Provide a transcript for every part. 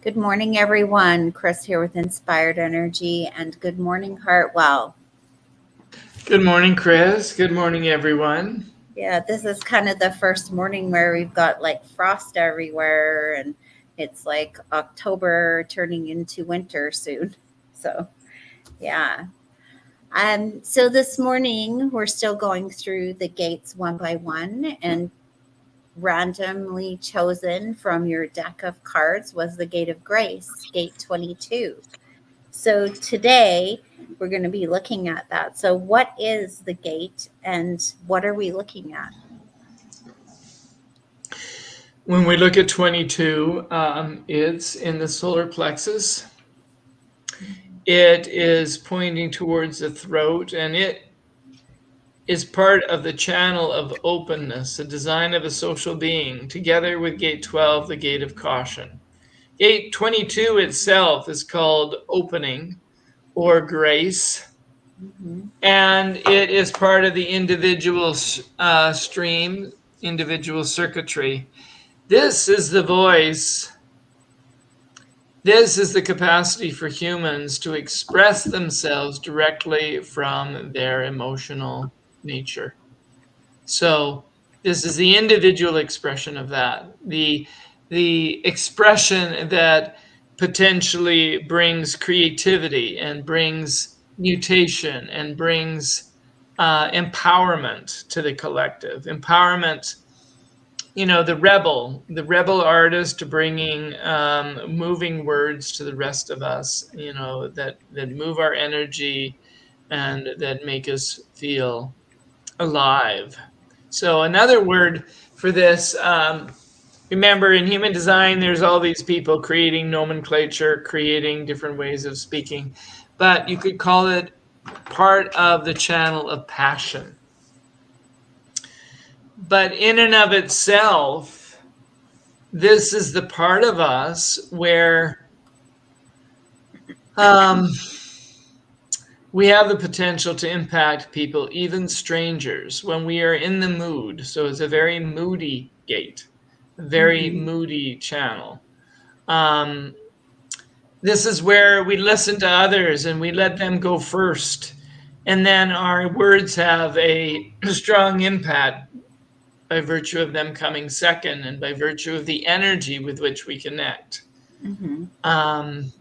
Good morning, everyone. Kris here with Inspired Energy, and good morning, Hartwell. Good morning, Kris. Good morning, everyone. Yeah, this is kind of the first morning where we've got like frost everywhere, and it's like October turning into winter soon. So, yeah. So this morning we're still going through the gates one by one, and randomly chosen from your deck of cards was the Gate of Grace, Gate 22. So today we're going to be looking at that. So, what is the gate and what are we looking at? When we look at 22, it's in the solar plexus. It is pointing towards the throat, and it is part of the channel of openness, the design of a social being, together with gate 12, the gate of caution. Gate 22 itself is called opening or grace, Mm-hmm. and it is part of the individual stream, individual circuitry. This is the voice. This is the capacity for humans to express themselves directly from their emotional nature. So this is the individual expression of that. The expression that potentially brings creativity and brings mutation and brings empowerment to the collective. Empowerment, the rebel artist bringing moving words to the rest of us, that move our energy and that make us feel alive. So another word for this, remember, in human design, there's all these people creating nomenclature, creating different ways of speaking, but you could call it part of the channel of passion. But in and of itself, this is the part of us where um, we have the potential to impact people, even strangers, when we are in the mood. So it's a very moody gate, a very Mm-hmm. moody channel. Um, this is where we listen to others and we let them go first. And then our words have a strong impact by virtue of them coming second and by virtue of the energy with which we connect. Mm-hmm. Um,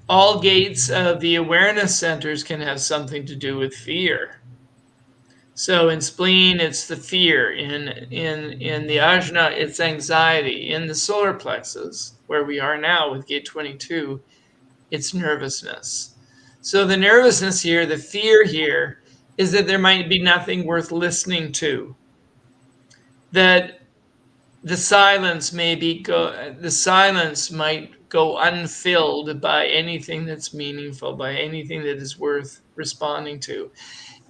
all gates of the awareness centers can have something to do with fear. So in spleen, it's the fear. In the ajna, it's anxiety. In the solar plexus, where we are now with gate 22, it's nervousness. So the nervousness here, the fear here, is that there might be nothing worth listening to. That the silence might go unfilled by anything that's meaningful, by anything that is worth responding to.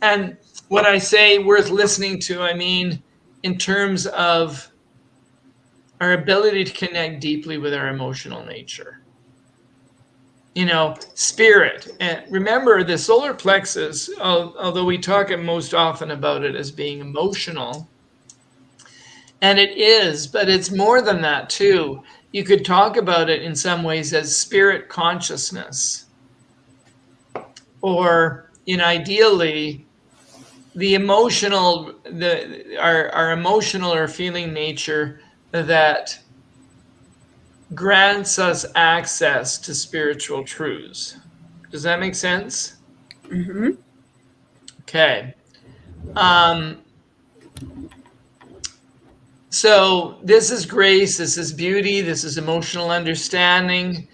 And when I say worth listening to, I mean in terms of our ability to connect deeply with our emotional nature. Spirit. And remember, the solar plexus, although we talk most often about it as being emotional, and it is, but it's more than that too. You could talk about it in some ways as spirit consciousness, or ideally, our emotional or feeling nature that grants us access to spiritual truths. Does that make sense? Mm-hmm. Okay. Um, so this is grace, this is beauty, this is emotional understanding.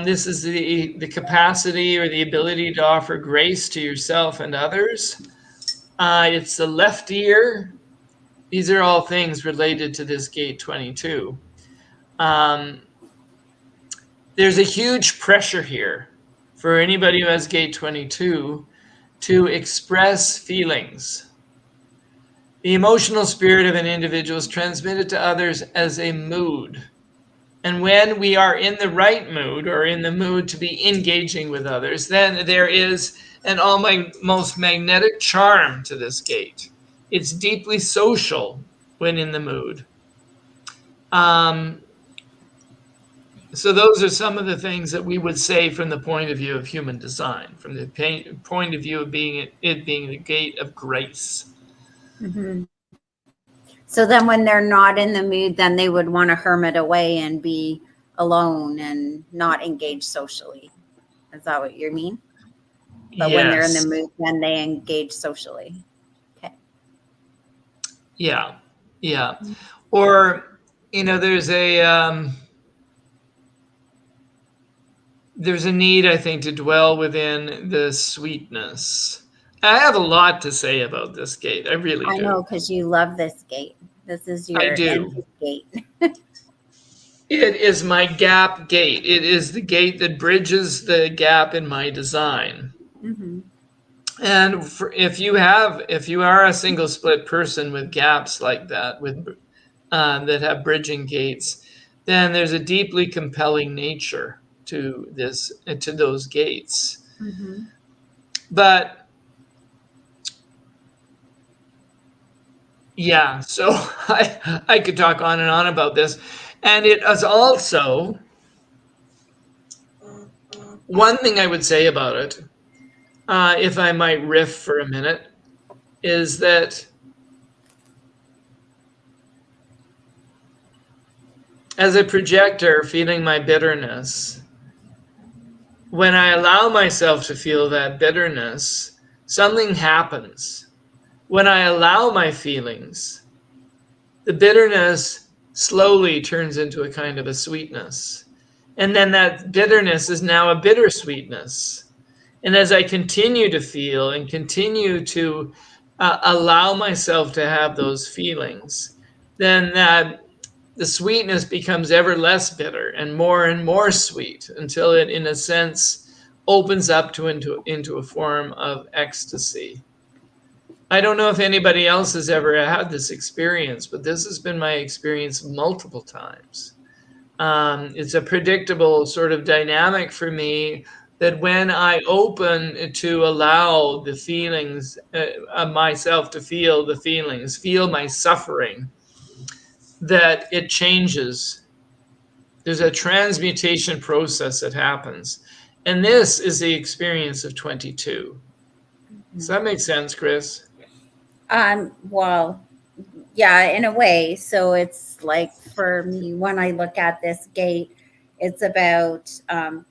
This is the capacity or the ability to offer grace to yourself and others. It's the left ear. These are all things related to this gate 22. Um, there's a huge pressure here for anybody who has gate 22 to express feelings. The emotional spirit of an individual is transmitted to others as a mood. And when we are in the right mood or in the mood to be engaging with others, then there is an almost magnetic charm to this gate. It's deeply social when in the mood. Um, So those are some of the things that we would say from the point of view of human design, from the point of view of it being the gate of grace. Hmm. So then when they're not in the mood, then they would want to hermit away and be alone and not engage socially. Is that what you mean? But when they're in the Yes. mood, then they engage socially. Okay. Yeah. Yeah. Or, there's a need, I think, to dwell within the sweetness. I have a lot to say about this gate. I really I know do. because you love this gate. This is I your do. envy gate. It is my gap gate. It is the gate that bridges the gap in my design. Hmm. And if you are a single split person with gaps like that, that have bridging gates, then there's a deeply compelling nature to those gates. Hmm. But yeah, so I could talk on and on about this, and it is also one thing I would say about it, if I might riff for a minute, is that as a projector feeling my bitterness, when I allow myself to feel that bitterness, something happens. When I allow my feelings, the bitterness slowly turns into a kind of a sweetness. And then that bitterness is now a bittersweetness. And as I continue to feel and continue to allow myself to have those feelings, then the sweetness becomes ever less bitter and more sweet until it, in a sense, opens up into a form of ecstasy. I don't know if anybody else has ever had this experience, but this has been my experience multiple times. It's a predictable sort of dynamic for me that when I open to allow the feelings of myself to feel the feelings, feel my suffering, that it changes. There's a transmutation process that happens. And this is the experience of 22. Does that make sense, Kris? Well, yeah, in a way. So it's like for me, when I look at this gate, it's about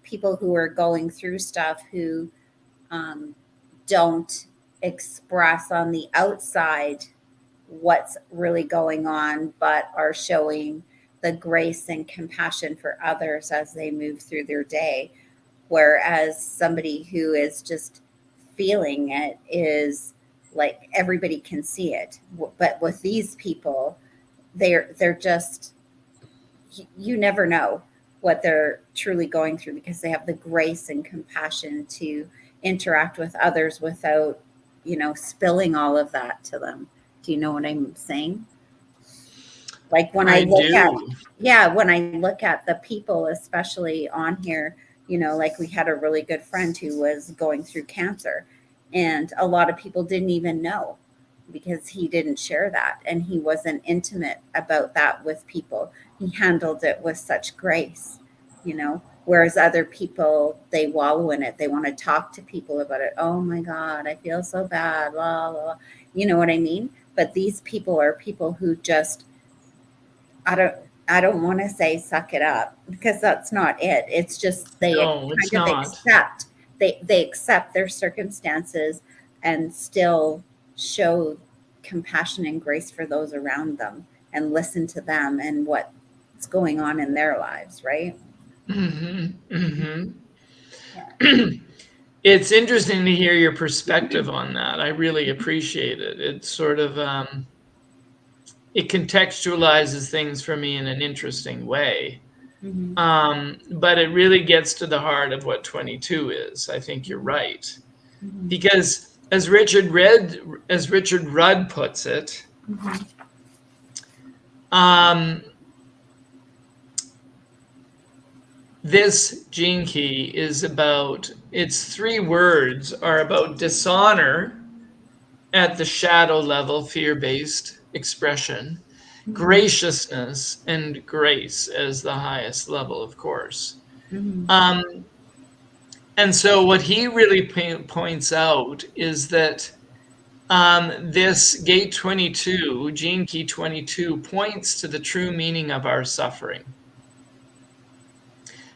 people who are going through stuff who um, don't express on the outside what's really going on, but are showing the grace and compassion for others as they move through their day. Whereas somebody who is just feeling it is like everybody can see it. But with these people, they're just you never know what they're truly going through because they have the grace and compassion to interact with others without, spilling all of that to them. Do you know what I'm saying? Like when I I look at, do. yeah, when I look at the people, especially on here, like we had a really good friend who was going through cancer, and a lot of people didn't even know because he didn't share that and he wasn't intimate about that with people. He handled it with such grace. Whereas other people, they wallow in it. They want to talk to people about it. Oh my God, I feel so bad. Blah, blah, blah. You know what I mean? But these people are people who just I don't I don't want to say suck it up because that's not it. It's just they No, it's kind of not. accept they accept their circumstances and still show compassion and grace for those around them and listen to them and what's going on in their lives, right? Hmm. Hmm. Yeah. It's interesting to hear your perspective on that. I really appreciate it. It's sort of it contextualizes things for me in an interesting way. Hmm. But it really gets to the heart of what 22 is. I think you're right. Hmm. Because as Richard Rudd puts it, Hmm. um, this gene key is about its three words are about dishonor at the shadow level, fear-based expression, graciousness and grace as the highest level, of course. Mm-hmm. And so what he really points out is that this gate 22, gene key 22, points to the true meaning of our suffering.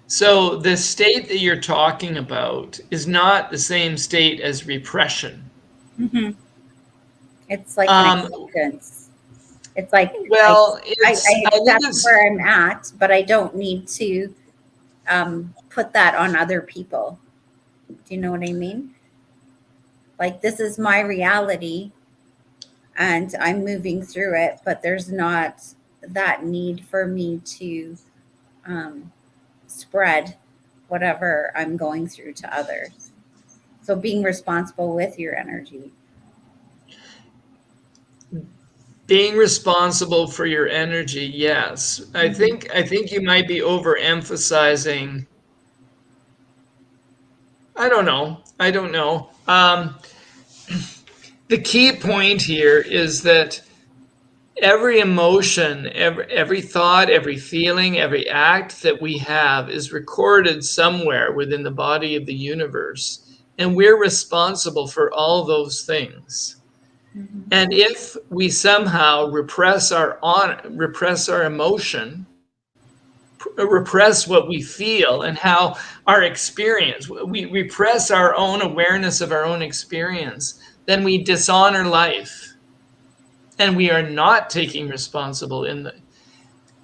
So the state that you're talking about is not the same state as repression. Mm-hmm. It's like an Um, acceptance. It's like well, I I think accept it's, where I'm at, but I don't need to put that on other people. Do you know what I mean? Like, this is my reality and I'm moving through it, but there's not that need for me to um, spread whatever I'm going through to others. So being responsible with your energy. being responsible for your energy. Yes, Hmm. I think you might be overemphasizing. I don't know. I don't know. The key point here is that every emotion, every thought, every feeling, every act that we have is recorded somewhere within the body of the universe. And we're responsible for all those things. Hmm. And if we somehow repress our emotion, repress what we feel and how our experience, we repress our own awareness of our own experience, then we dishonor life. And we are not taking responsible in the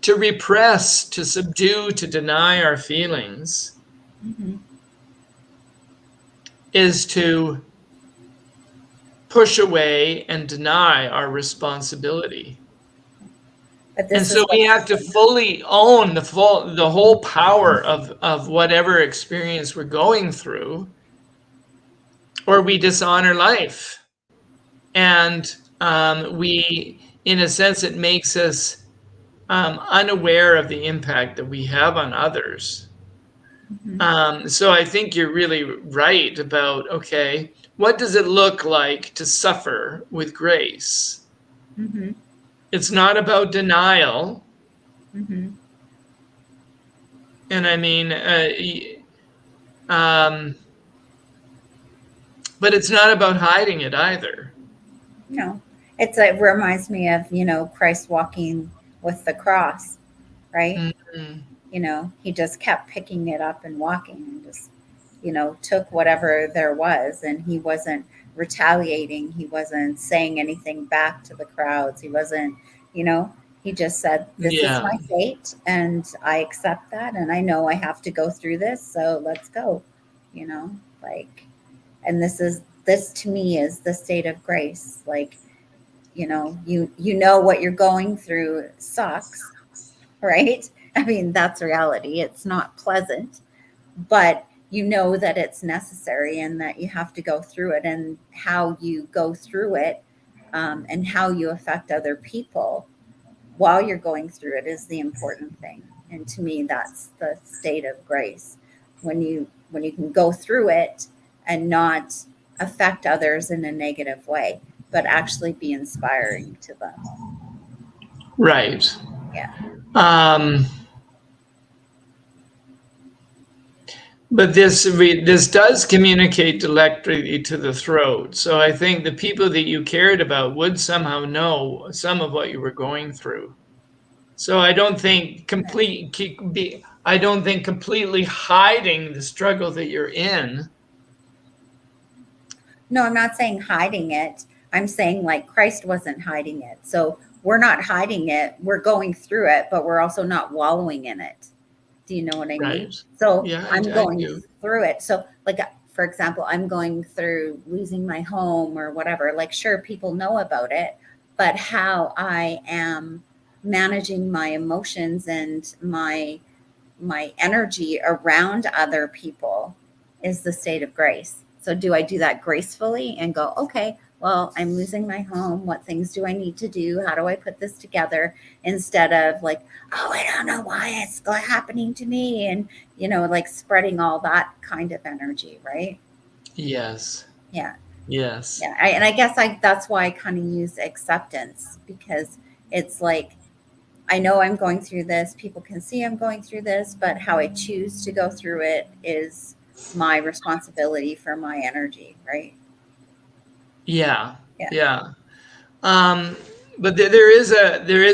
to repress, to subdue, to deny our feelings Hmm. is to push away and deny our responsibility. But And this is so what we have to fully own the whole power of whatever experience we're going through, or we dishonor life. And in a sense, it makes us unaware of the impact that we have on others. hmm. So I think you're really right about, okay, what does it look like to suffer with grace? Hmm. It's not about denial. Hmm. And I mean, um, but it's not about hiding it either. No, it reminds me of, Christ walking with the cross, right? Mhm. He just kept picking it up and walking and just, took whatever there was, and he wasn't retaliating. He wasn't saying anything back to the crowds. He wasn't, you know, he just said, "This is Yeah, my fate and I accept that. And I know I have to go through this. So let's go, you know, like, and this to me is the state of grace. Like, you know what you're going through sucks, right? I mean, that's reality. It's not pleasant, but you know that it's necessary and that you have to go through it, and how you go through it, and how you affect other people while you're going through it is the important thing. And to me, that's the state of grace, when you can go through it and not affect others in a negative way, but actually be inspiring to them. right. Yeah. Um, but this does communicate directly to the throat. So I think the people that you cared about would somehow know some of what you were going through. So I don't think completely hiding the struggle that you're in. No, I'm not saying hiding it. I'm saying like Christ wasn't hiding it. So we're not hiding it. We're going through it, but we're also not wallowing in it. Do you know what I mean? Right. So Yeah, I'm I going do. through it. So, like, for example, I'm going through losing my home or whatever. Like, sure, people know about it, but how I am managing my emotions and my energy around other people is the state of grace. So, do I do that gracefully and go, okay, well, I'm losing my home. What things do I need to do? How do I put this together? Instead of like, oh, I don't know why it's happening to me. And, like spreading all that kind of energy, right? Yes. Yeah. Yes. Yeah. And I guess that's why I kind of use acceptance, because it's like I know I'm going through this. People can see I'm going through this, but how I choose to go through it is my responsibility for my energy, right? Yeah. Yeah. Yeah. Um, but there is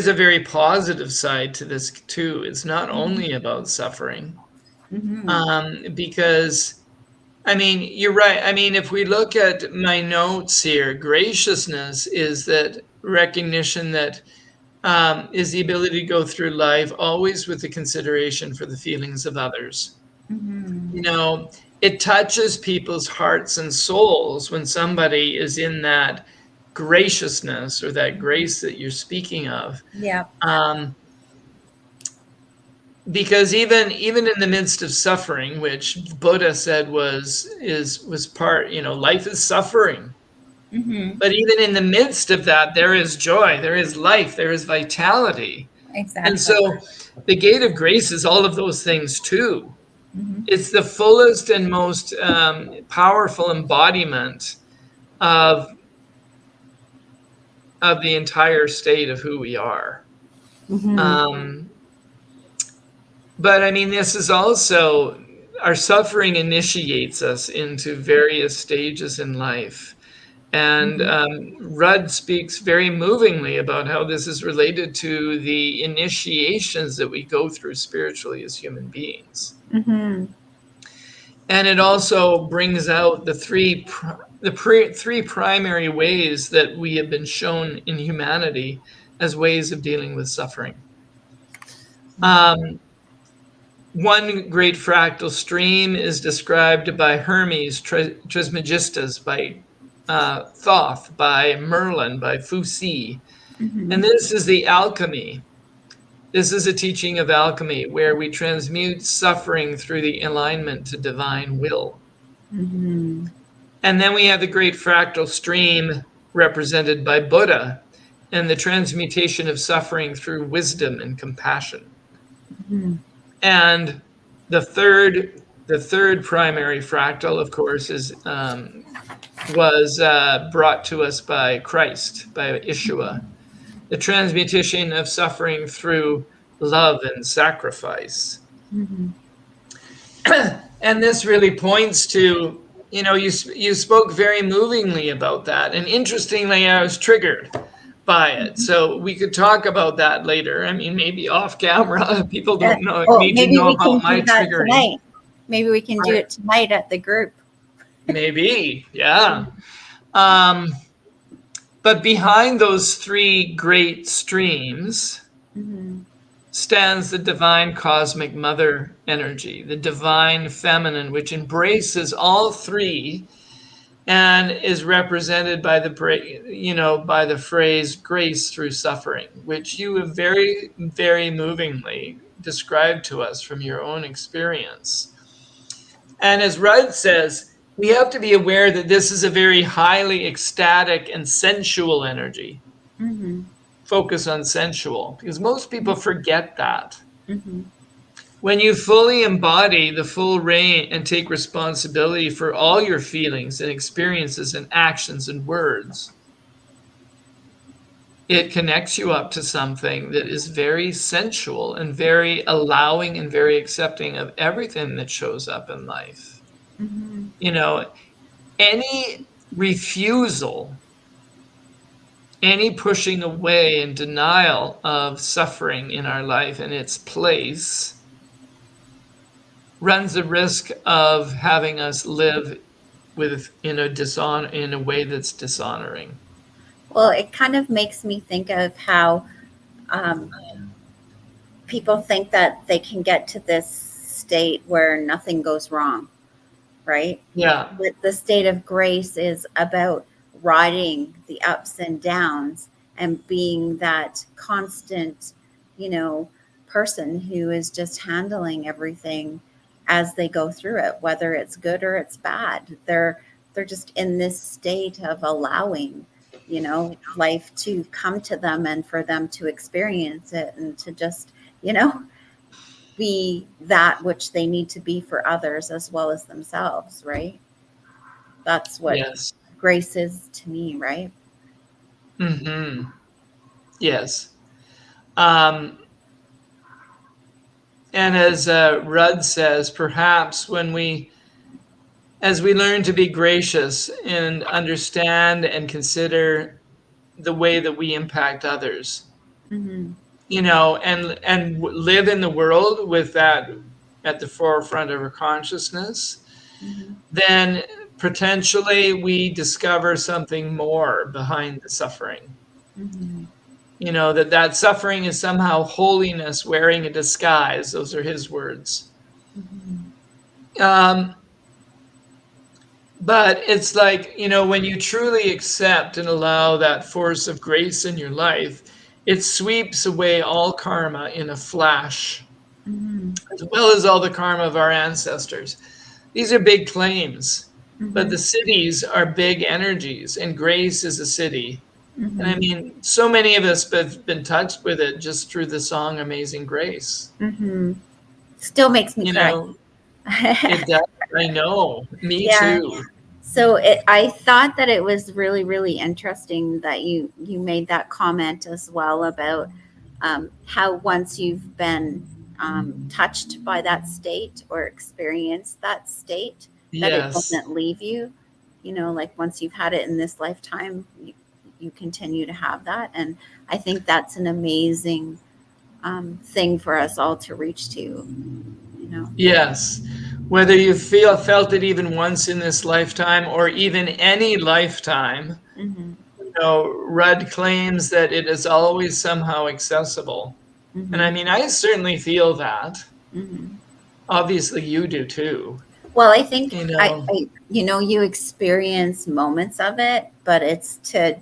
a very positive side to this too. It's not Mm-hmm. only about suffering, Mm-hmm. because I mean, you're right. I mean, if we look at my notes here, graciousness is that recognition that is the ability to go through life always with the consideration for the feelings of others. Mm-hmm. You know, it touches people's hearts and souls when somebody is in that graciousness or that grace that you're speaking of. Yeah. Um, because even in the midst of suffering, which Buddha said was part, life is suffering. Mm-hmm. But even in the midst of that, there is joy, there is life, there is vitality. And Exactly. so the gate of grace is all of those things too. Mm-hmm. It's the fullest and most powerful embodiment of the entire state of who we are. Mm-hmm. Um, but I mean, this is also our suffering initiates us into various stages in life. And Mm-hmm. Rudd speaks very movingly about how this is related to the initiations that we go through spiritually as human beings. Mm-hmm. And it also brings out three primary ways that we have been shown in humanity as ways of dealing with suffering. Um, One great fractal stream is described by Hermes Trismegistus, by Thoth, by Merlin, by Fuxi. Mm-hmm. And this is the alchemy. This is a teaching of alchemy where we transmute suffering through the alignment to divine will. Mm-hmm. And then we have the great fractal stream represented by Buddha and the transmutation of suffering through wisdom and compassion. Mm-hmm. And the third primary fractal, of course, was brought to us by Christ, by Yeshua, the transmutation of suffering through love and sacrifice. Mm-hmm. And this really points to, you spoke very movingly about that. And interestingly, I was triggered by it. So we could talk about that later. I mean, maybe off camera. People Yeah. don't know Oh, need to maybe know we can about my do that triggering. tonight. Maybe we can do Right. it tonight at the group. Maybe, yeah. Um, but behind those three great streams Mm-hmm. stands the divine cosmic mother energy, the divine feminine, which embraces all three and is represented by by the phrase grace through suffering, which you have very, very movingly described to us from your own experience. And as Rudd says, we have to be aware that this is a very highly ecstatic and sensual energy. Mm-hmm. Focus on sensual, because most people forget that. Mm-hmm. When you fully embody the full reign and take responsibility for all your feelings and experiences and actions and words, it connects you up to something that is very sensual and very allowing and very accepting of everything that shows up in life. Mm-hmm. You know, any refusal, any pushing away and denial of suffering in our life and its place runs the risk of having us live in a way that's dishonoring. Well, it kind of makes me think of how um, people think that they can get to this state where nothing goes wrong, right? Yeah. But the state of grace is about riding the ups and downs and being that constant, you know, person who is just handling everything as they go through it, whether it's good or it's bad. They're just in this state of allowing, life to come to them and for them to experience it and to just, you know, be that which they need to be for others as well as themselves, right? That's what Yes. grace is to me, right? Hmm. Yes. Um, And as Rudd says, perhaps as we learn to be gracious and understand and consider the way that we impact others, Mm-hmm. and live in the world with that at the forefront of our consciousness, Mm-hmm. then potentially we discover something more behind the suffering. Mm-hmm. That suffering is somehow holiness wearing a disguise. Those are his words. Mm-hmm. Um, but it's like, when you truly accept and allow that force of grace in your life, it sweeps away all karma in a flash, Mm-hmm. as well as all the karma of our ancestors. These are big claims, but Mm-hmm. the cities are big energies, and grace is a city. And I Mm-hmm. mean, so many of us have been touched with it just through the song Amazing Grace. Mm-hmm. Still makes me You cry. know, it does. I know. Me Yeah. too. So I thought that it was really, really interesting that you made that comment as well about how once you've been touched by that state or experienced that state, that it Yes. doesn't leave you. Like once you've had it in this lifetime, you continue to have that, and I think that's an amazing thing for us all to reach to. You know. Yes. Whether you felt it even once in this lifetime or even any lifetime, Mm-hmm. Rudd claims that it is always somehow accessible. And I Mm-hmm. mean, I certainly feel that. Mm-hmm. Obviously, you do too. Well, I think You know, you experience moments of it, but it's to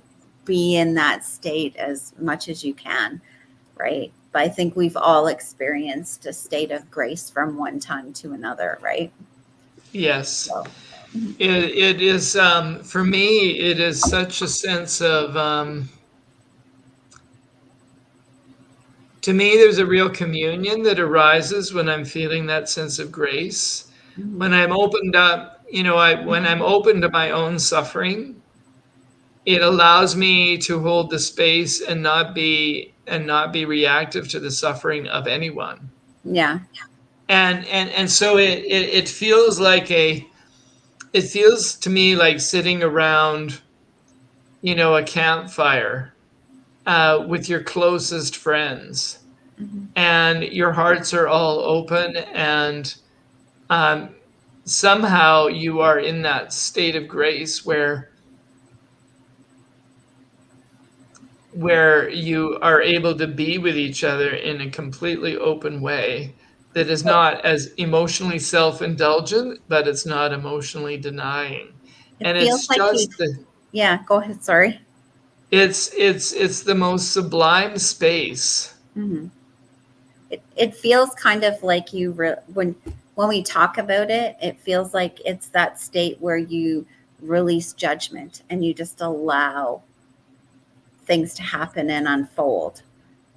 be in that state as much as you can, right? But I think we've all experienced a state of grace from one time to another, right? yes. So, mhm. It is, for me, it is such a sense of, to me, there's a real communion that arises when I'm feeling that sense of grace. When Mhm. I'm opened up, when I'm open to my own suffering, it allows me to hold the space and not be reactive to the suffering of anyone. Yeah. And so it feels it feels to me like sitting around, a campfire with your closest friends, Mhm. and your hearts are all open, and um, somehow you are in that state of grace where you are able to be with each other in a completely open way that is not as emotionally self-indulgent, but it's not emotionally denying. It And feels it's like you. just the Yeah. Go ahead. Sorry. it's the most sublime space. Hmm. It feels kind of like when we talk about it, it feels like it's that state where you release judgment and you just allow things to happen and unfold.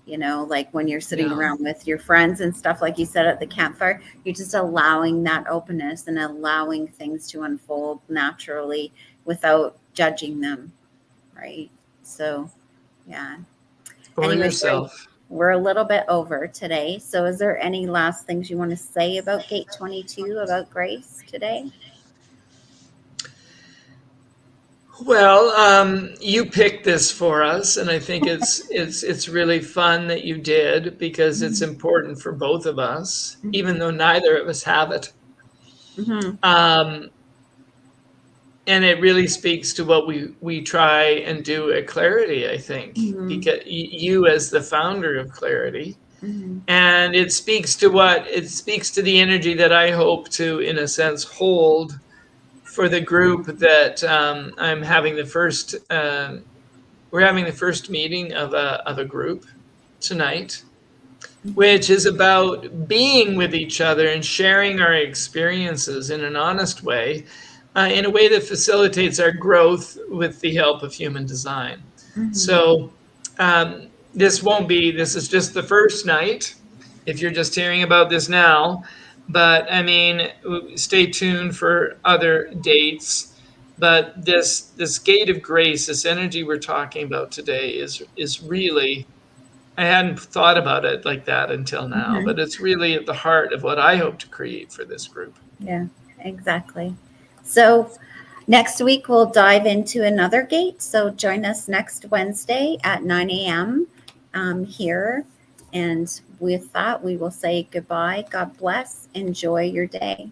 Like when you're sitting Yeah. around with your friends and stuff, like you said at the campfire, you're just allowing that openness and allowing things to unfold naturally without judging them, right? So, yeah. For Anyways, yourself. we're a little bit over today. So, is there any last things you want to say about Gate 22, about grace today? Well, you picked this for us, and I think it's really fun that you did because it's Mm-hmm. important for both of us, Mm-hmm. even though neither of us have it. Mm-hmm. Um, and it really speaks to what we try and do at Clair-i-tea, I think, Mm-hmm. because you as the founder of Clair-i-tea, Mm-hmm. and it speaks to the energy that I hope to, in a sense, hold for the group that I'm having the first. We're having the first meeting of a group tonight, which is about being with each other and sharing our experiences in an honest way, in a way that facilitates our growth with the help of human design. Mm-hmm. So, this is just the first night, if you're just hearing about this now. But I mean, stay tuned for other dates. But this gate of grace, this energy we're talking about today, is really I hadn't thought about it like that until now, Mhm. but it's really at the heart of what I hope to create for this group. Yeah, exactly. So next week we'll dive into another gate. So join us next Wednesday at 9 a.m. Here. And with that, we will say goodbye. God bless. Enjoy your day.